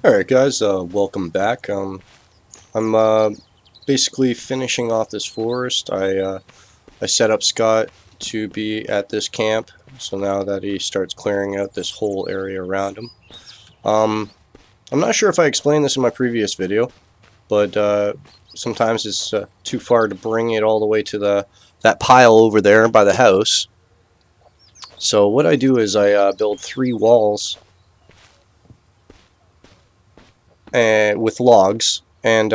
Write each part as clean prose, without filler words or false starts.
Alright guys, welcome back. I'm basically finishing off this forest. I set up Scott to be at this camp, so now that he starts clearing out this whole area around him. I'm not sure if I explained this in my previous video, but sometimes it's too far to bring it all the way to that pile over there by the house. So what I do is I build 3 walls with logs, and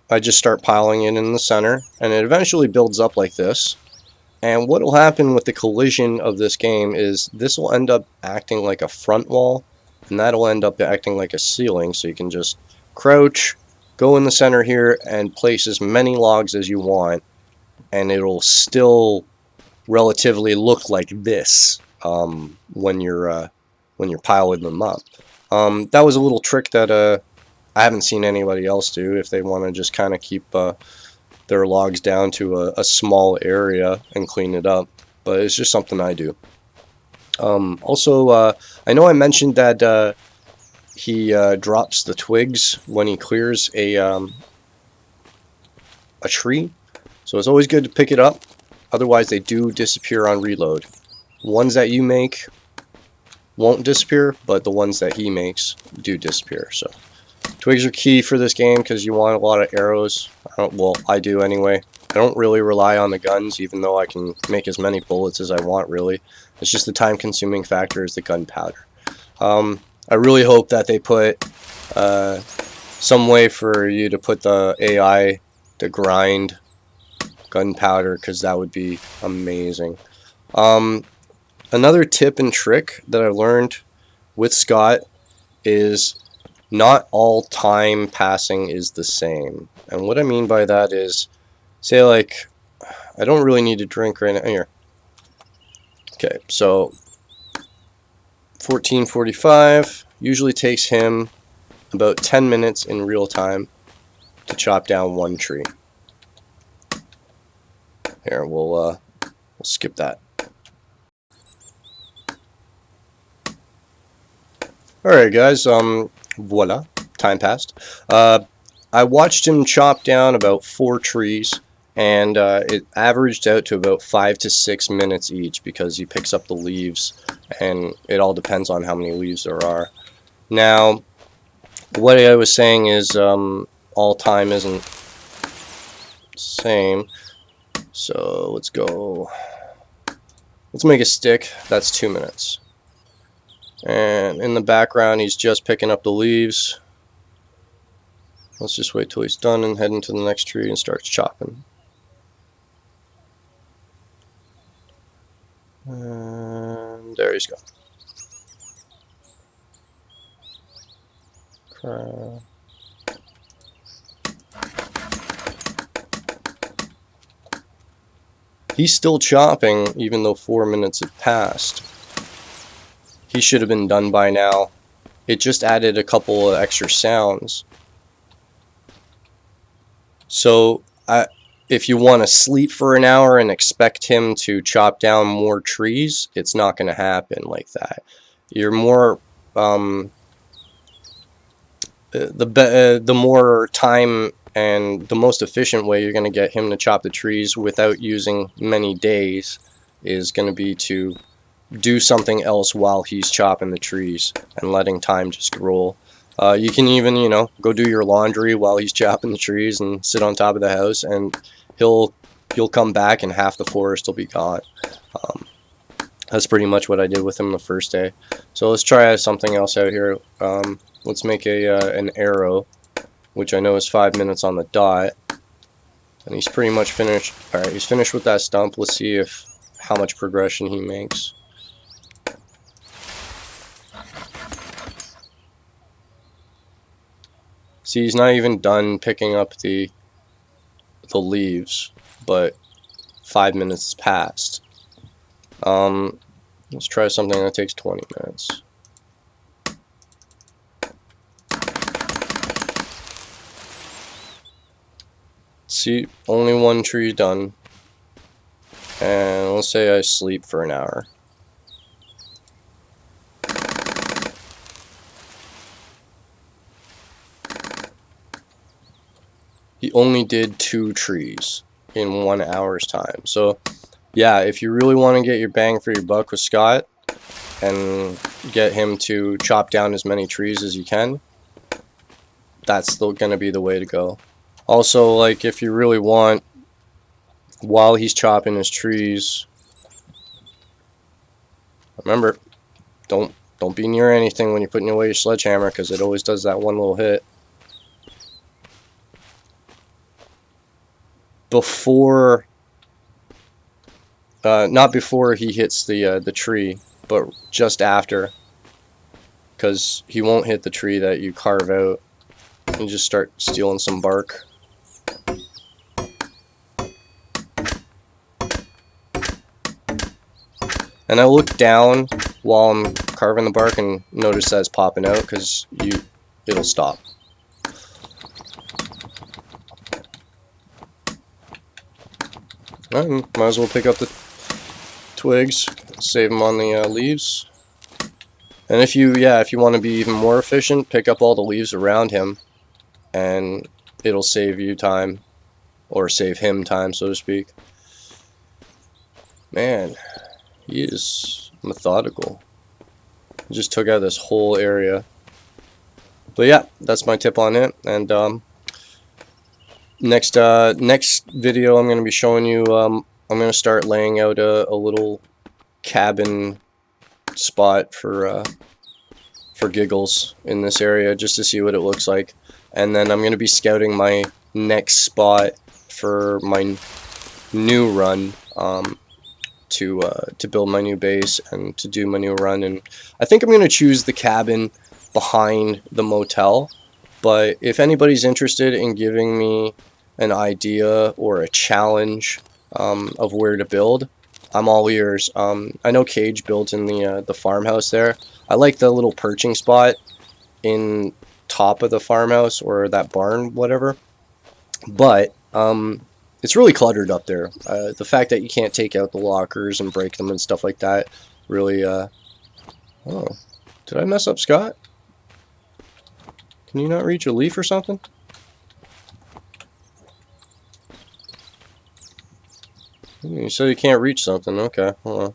I just start piling it in the center, and it eventually builds up like this. And what will happen with the collision of this game is this will end up acting like a front wall, and that'll end up acting like a ceiling, so you can just crouch, go in the center here, and place as many logs as you want, and it'll still relatively look like this when you're piling them up. That was a little trick that I haven't seen anybody else do, if they want to just kind of keep their logs down to a small area and clean it up. But it's just something I do. Also, I know I mentioned that he drops the twigs when he clears a tree. So it's always good to pick it up. Otherwise, they do disappear on reload. Ones that you make won't disappear, but the ones that he makes do disappear. So twigs are key for this game because you want a lot of arrows. Well, I do anyway. I don't really rely on the guns, even though I can make as many bullets as I want, really. It's just the time-consuming factor is the gunpowder. I really hope that they put some way for you to put the AI to grind gunpowder, because that would be amazing. Another tip and trick that I learned with Scott is not all time passing is the same. And what I mean by that is, say like, I don't really need to drink right now. Here. Okay, so 14:45 usually takes him about 10 minutes in real time to chop down one tree. Here, we'll skip that. Alright guys, voila, time passed. I watched him chop down about 4 trees, and it averaged out to about 5 to 6 minutes each, because he picks up the leaves, and it all depends on how many leaves there are. Now, what I was saying is all time isn't the same, so let's go. Let's make a stick. That's 2 minutes. And in the background, he's just picking up the leaves. Let's just wait till he's done and head into the next tree and starts chopping. And there he's gone. He's still chopping even though 4 minutes have passed. He should have been done by now. It just added a couple of extra sounds. So if you want to sleep for an hour and expect him to chop down more trees, it's not going to happen like that. You're more the more time and the most efficient way you're going to get him to chop the trees without using many days is going to be to do something else while he's chopping the trees and letting time just roll. You can even, you know, go do your laundry while he's chopping the trees and sit on top of the house, and you'll come back and half the forest will be gone. That's pretty much what I did with him the first day. So let's try something else out here. Let's make an arrow, which I know is 5 minutes on the dot, and he's pretty much finished. All right, he's finished with that stump. Let's see how much progression he makes. See, he's not even done picking up the leaves, but 5 minutes has passed. Let's try something that takes 20 minutes. See, only 1 tree done. And let's say I sleep for an hour. he only did 2 trees in 1 hour's time. So yeah, if you really want to get your bang for your buck with Scott and get him to chop down as many trees as you can, that's going to be the way to go. Also, like, if you really want, while he's chopping his trees, remember, don't be near anything when you're putting away your sledgehammer, because it always does that one little hit. Before, not before he hits the tree, but just after, because he won't hit the tree that you carve out. You just start stealing some bark. And I look down while I'm carving the bark and notice that it's popping out, because it'll stop. Might as well pick up the twigs, save them on the leaves. And if you want to be even more efficient, pick up all the leaves around him, and it'll save you time, or save him time, so to speak. Man, he is methodical. He just took out this whole area. But yeah, that's my tip on it. And next video, I'm going to be showing you. I'm going to start laying out a little cabin spot for giggles in this area, just to see what it looks like. And then I'm going to be scouting my next spot for my new run, to build my new base and to do my new run. And I think I'm going to choose the cabin behind the motel. But if anybody's interested in giving me an idea or a challenge of where to build, I'm all ears. I know Cage builds in the farmhouse there. I like the little perching spot in top of the farmhouse, or that barn, whatever. But it's really cluttered up there. The fact that you can't take out the lockers and break them and stuff like that really... Oh, did I mess up, Scott? Can you not reach a leaf or something? You said you can't reach something. Okay, hold on.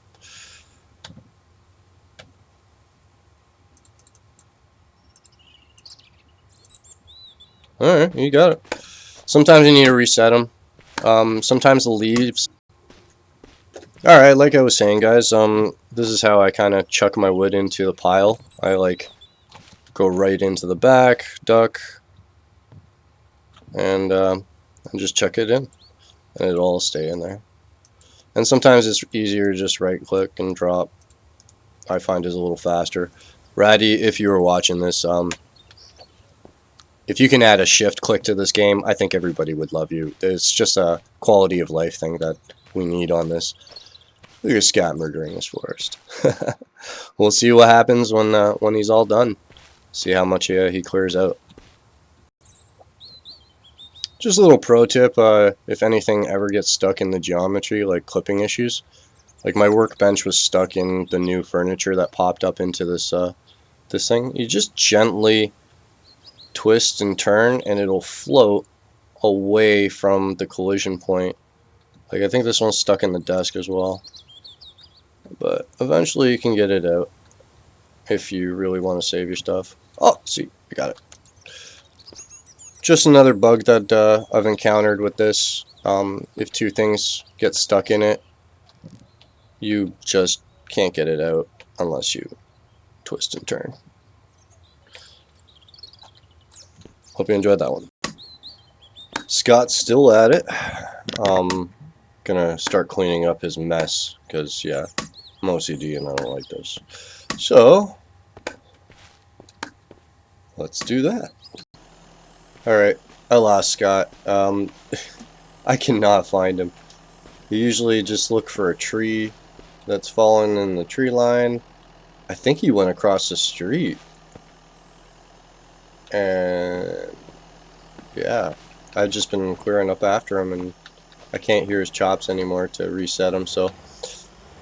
Alright, you got it. Sometimes you need to reset them. Sometimes the leaves... Alright, like I was saying, guys, this is how I kind of chuck my wood into the pile. I, like, go right into the back, duck, and just chuck it in. And it'll all stay in there. And sometimes it's easier to just right-click and drop. I find is a little faster. Ratty, if you were watching this, if you can add a shift click to this game, I think everybody would love you. It's just a quality of life thing that we need on this. Look at Scott murdering his forest. We'll see what happens when he's all done. See how much he clears out. Just a little pro tip, if anything ever gets stuck in the geometry, like clipping issues. Like my workbench was stuck in the new furniture that popped up into this thing. You just gently twist and turn, and it'll float away from the collision point. Like, I think this one's stuck in the desk as well. But eventually you can get it out if you really want to save your stuff. Oh, see, I got it. Just another bug that I've encountered with this. If two things get stuck in it, you just can't get it out unless you twist and turn. Hope you enjoyed that one. Scott's still at it. Gonna start cleaning up his mess, because yeah, I'm OCD and I don't like this. So let's do that. Alright, I lost Scott. I cannot find him. You usually just look for a tree that's fallen in the tree line. I think he went across the street. And yeah, I've just been clearing up after him, and I can't hear his chops anymore to reset him, so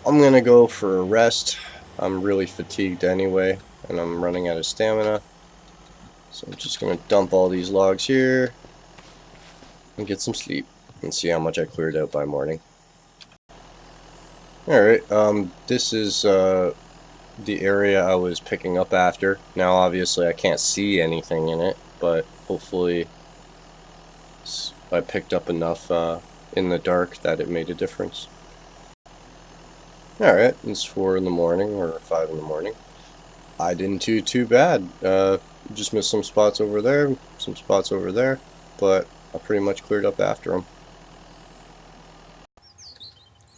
I'm gonna go for a rest. I'm really fatigued anyway, and I'm running out of stamina. So I'm just gonna dump all these logs here. and get some sleep and see how much I cleared out by morning. Alright, this is the area I was picking up after. Now obviously I can't see anything in it, but hopefully I picked up enough in the dark that it made a difference. Alright, it's 4 in the morning or 5 in the morning. I didn't do too bad. Just missed some spots over there, some spots over there, but I pretty much cleared up after them.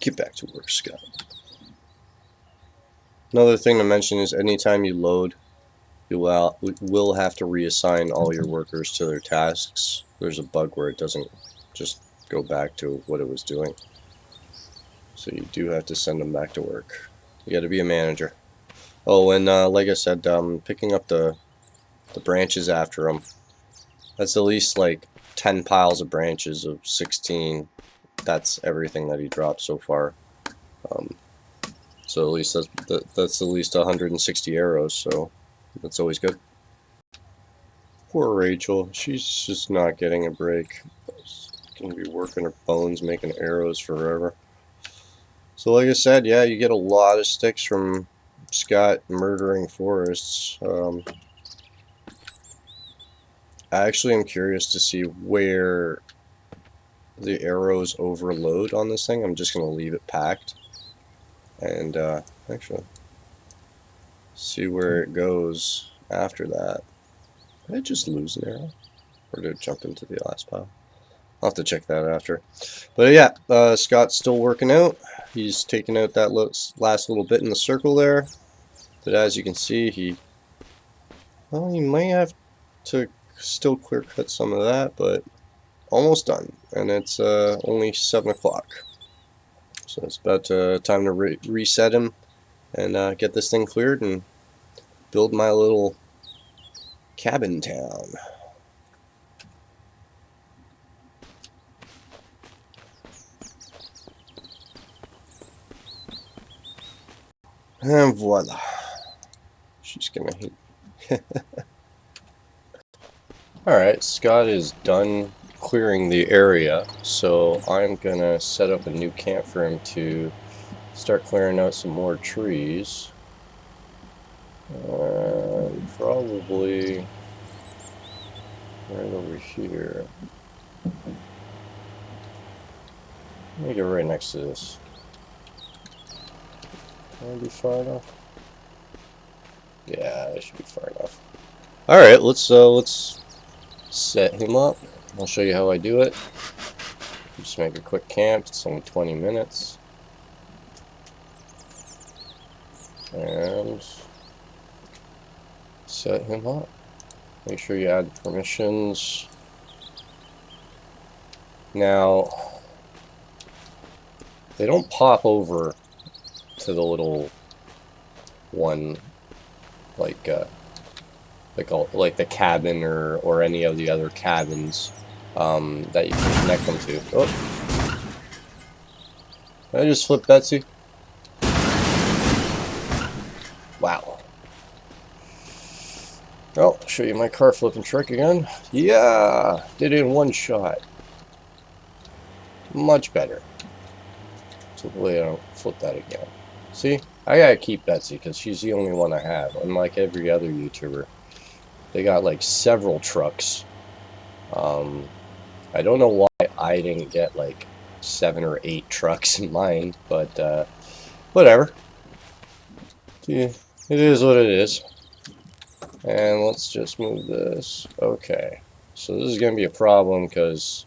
Get back to work, Scott. Another thing to mention is anytime you load, you will have to reassign all your workers to their tasks. There's a bug where it doesn't just go back to what it was doing. So you do have to send them back to work. You got to be a manager. Oh, and like I said, picking up the branches after them. That's at least like 10 piles of branches of 16. That's everything that he dropped so far. So at least that's at least 160 arrows. So that's always good. Poor Rachel, she's just not getting a break. She's gonna be working her bones making arrows forever. So like I said, yeah, you get a lot of sticks from Scott murdering forests. I actually am curious to see where the arrows overload on this thing. I'm just going to leave it packed and actually see where it goes after that. Did I just lose an arrow? Or did it jump into the last pile? I'll have to check that after. But yeah, Scott's still working out. He's taking out that last little bit in the circle there. But as you can see, he might have to still clear cut some of that, but almost done. And it's only 7 o'clock. So it's about time to reset him and get this thing cleared and build my little cabin town. And voila. She's gonna hit. Alright, Scott is done clearing the area, so I'm gonna set up a new camp for him to start clearing out some more trees. Probably right over here. Let me get right next to this. Can I be far enough? Yeah, that should be far enough. Alright, let's set him up. I'll show you how I do it. Just make a quick camp. It's only 20 minutes. And set him up. Make sure you add permissions. Now, they don't pop over to the little one like the cabin or any of the other cabins that you can connect them to. Oh, did I just flip Betsy? Wow. Oh, I'll show you my car flipping trick again. Yeah, did it in one shot. Much better. So hopefully I don't flip that again. See, I gotta keep Betsy because she's the only one I have. Unlike every other YouTuber, they got like several trucks. I don't know why I didn't get like 7 or 8 trucks in mine, but whatever. Yeah, it is what it is. And let's just move this. Okay, so this is gonna be a problem because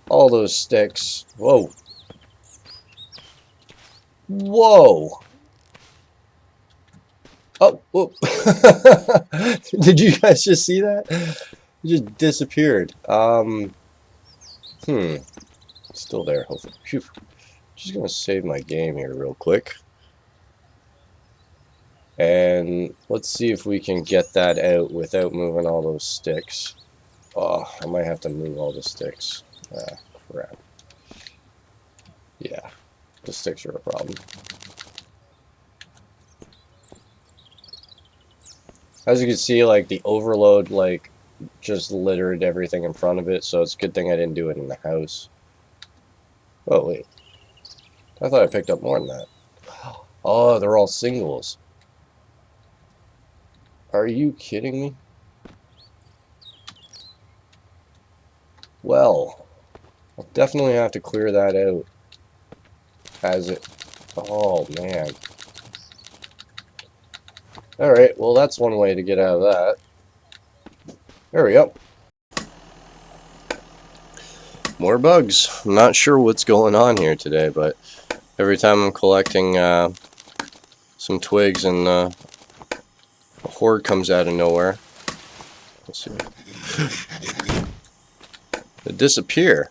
all those sticks. Whoa. Whoa. Oh, whoop. Did you guys just see that? It just disappeared. Still there, hopefully. Phew. Just gonna save my game here real quick. And let's see if we can get that out without moving all those sticks. Oh, I might have to move all the sticks. Ah, crap. Yeah, the sticks are a problem. As you can see, like the overload, like just littered everything in front of it, so it's a good thing I didn't do it in the house. Oh, wait. I thought I picked up more than that. Oh, they're all singles. Are you kidding me? Well, I'll definitely have to clear that out as it... Oh, man. Alright, well, that's one way to get out of that. There we go. More bugs. I'm not sure what's going on here today, but every time I'm collecting some twigs and a horde comes out of nowhere. Let's see. They disappear.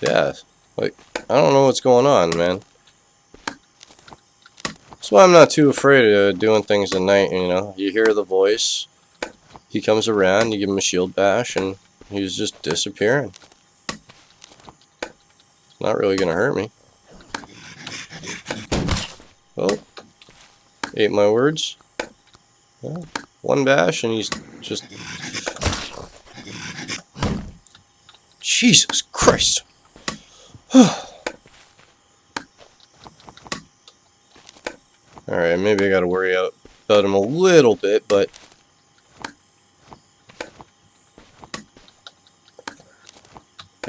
Yeah, like, I don't know what's going on, man. That's why I'm not too afraid of doing things at night, you know. You hear the voice, he comes around, you give him a shield bash, and he's just disappearing. Not really gonna hurt me. Oh, ate my words. Yeah, one bash, and he's just... Jesus Christ! Alright, maybe I gotta worry about him a little bit, but...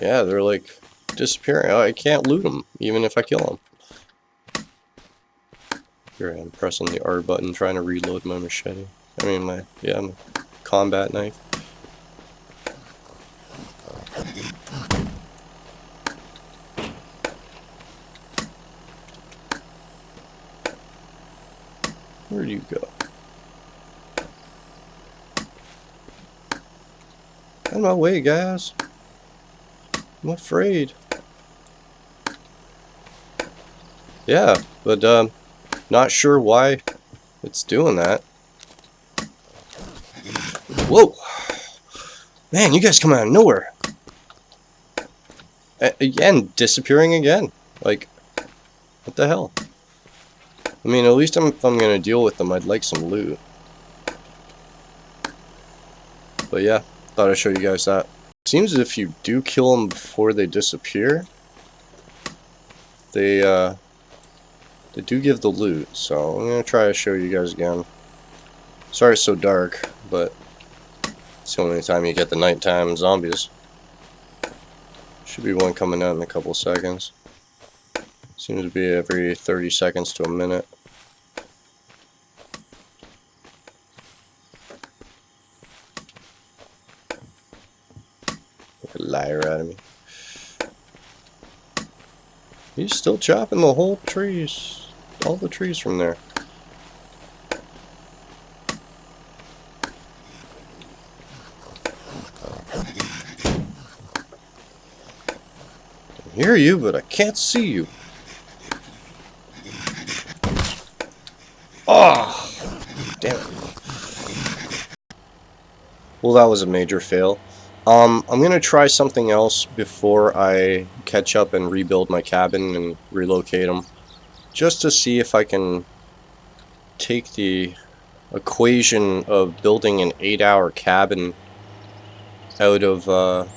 Yeah, they're like disappearing. I can't loot them, even if I kill them. Here I'm pressing the R button, trying to reload my machete. I mean, my combat knife. Where'd you go? Out of my way, guys. I'm afraid. Yeah, but not sure why it's doing that. Whoa! Man, you guys come out of nowhere. Again, disappearing again. Like, what the hell? I mean, at least if I'm gonna deal with them, I'd like some loot. But yeah, thought I'd show you guys that. Seems as if you do kill them before they disappear, they do give the loot. So I'm gonna try to show you guys again. Sorry it's so dark, but it's the only time you get the nighttime zombies. Should be one coming out in a couple seconds. Seems to be every 30 seconds to a minute. Like a liar out of me. He's still chopping the whole trees. All the trees from there. I hear you, but I can't see you. Oh, damn it. Well, that was a major fail. I'm gonna try something else before I catch up and rebuild my cabin and relocate them, just to see if I can take the equation of building an 8-hour cabin out of the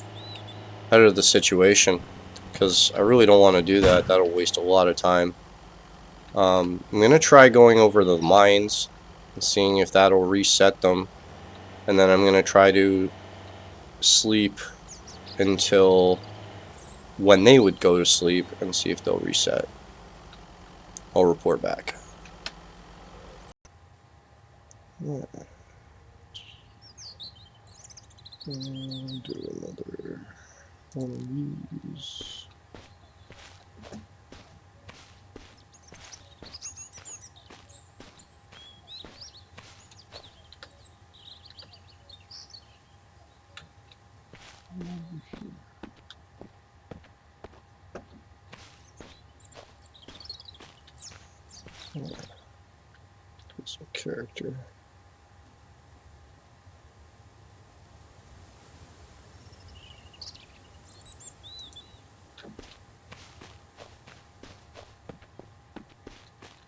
situation, because I really don't want to do that. That'll waste a lot of time. I'm gonna try going over the mines and seeing if that'll reset them, and then I'm gonna try to sleep until when they would go to sleep and see if they'll reset. I'll report back. Yeah. Do another one of these. Some character.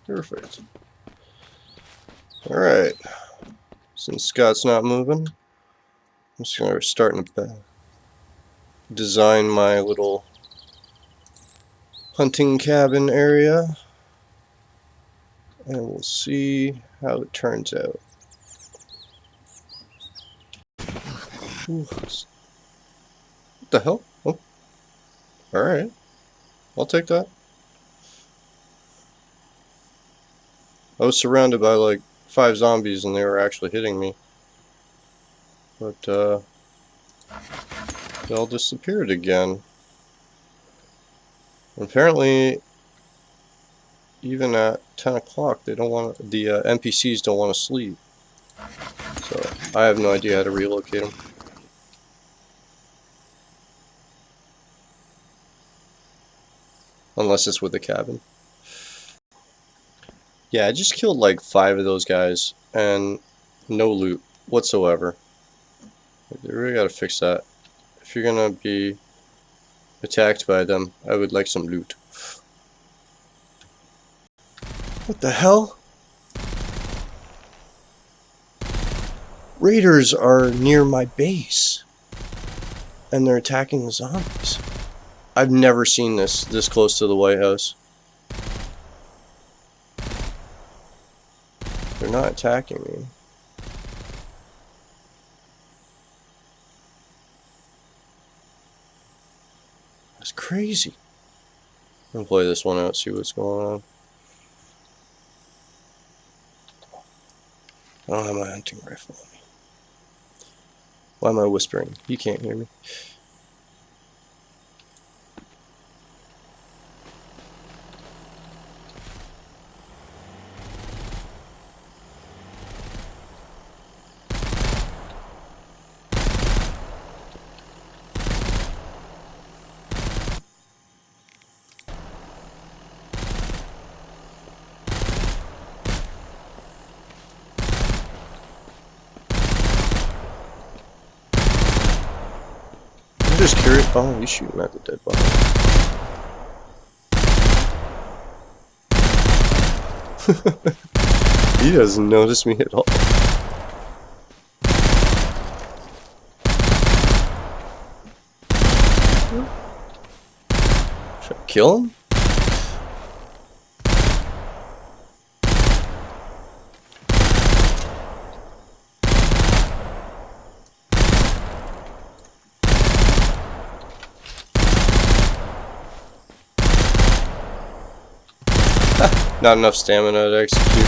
Perfect. Alright, since Scott's not moving, I'm just going to start to design my little hunting cabin area, and we'll see how it turns out. Ooh, what the hell? Oh, alright, I'll take that. I was surrounded by like 5 zombies and they were actually hitting me. But, they all disappeared again. Apparently, even at 10 o'clock, they don't want the NPCs don't want to sleep. So, I have no idea how to relocate them. Unless it's with the cabin. Yeah, I just killed like 5 of those guys, and no loot whatsoever. They really gotta fix that. If you're gonna be attacked by them, I would like some loot. What the hell? Raiders are near my base, and they're attacking the zombies. I've never seen this close to the White House. They're not attacking me. That's crazy. I'm gonna play this one out, see what's going on. I don't have my hunting rifle on me. Why am I whispering? You can't hear me. I'm just curious. Oh, he's shooting at the dead body. He doesn't notice me at all. Should I kill him? Not enough stamina to execute.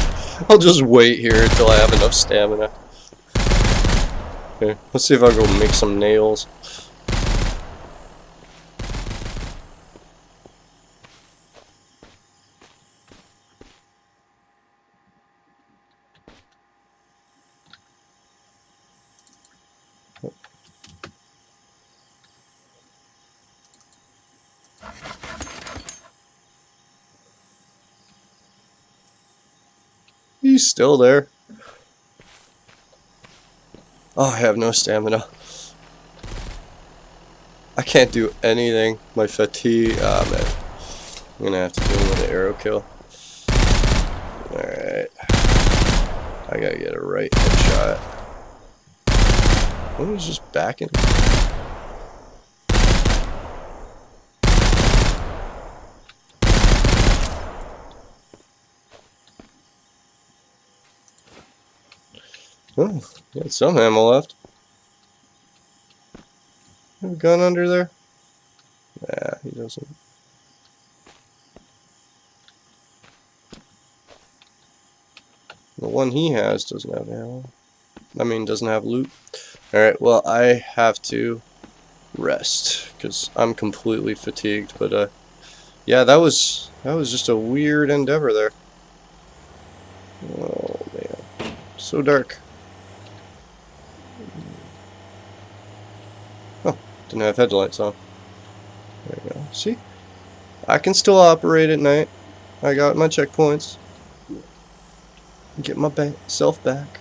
I'll just wait here until I have enough stamina. Okay, let's see if I go make some nails. He's still there. Oh, I have no stamina. I can't do anything. My fatigue. Ah, man. I'm gonna have to do him with an arrow kill. Alright. I gotta get a right headshot. Oh, he's just backing. Oh, got some ammo left. Have a gun under there? Nah, he doesn't. The one he has doesn't have ammo. I mean, doesn't have loot. Alright, well, I have to rest because I'm completely fatigued. But yeah, that was just a weird endeavor there. Oh man, so dark. Oh, didn't have headlights on. There we go. See, I can still operate at night. I got my checkpoints. Get my self back.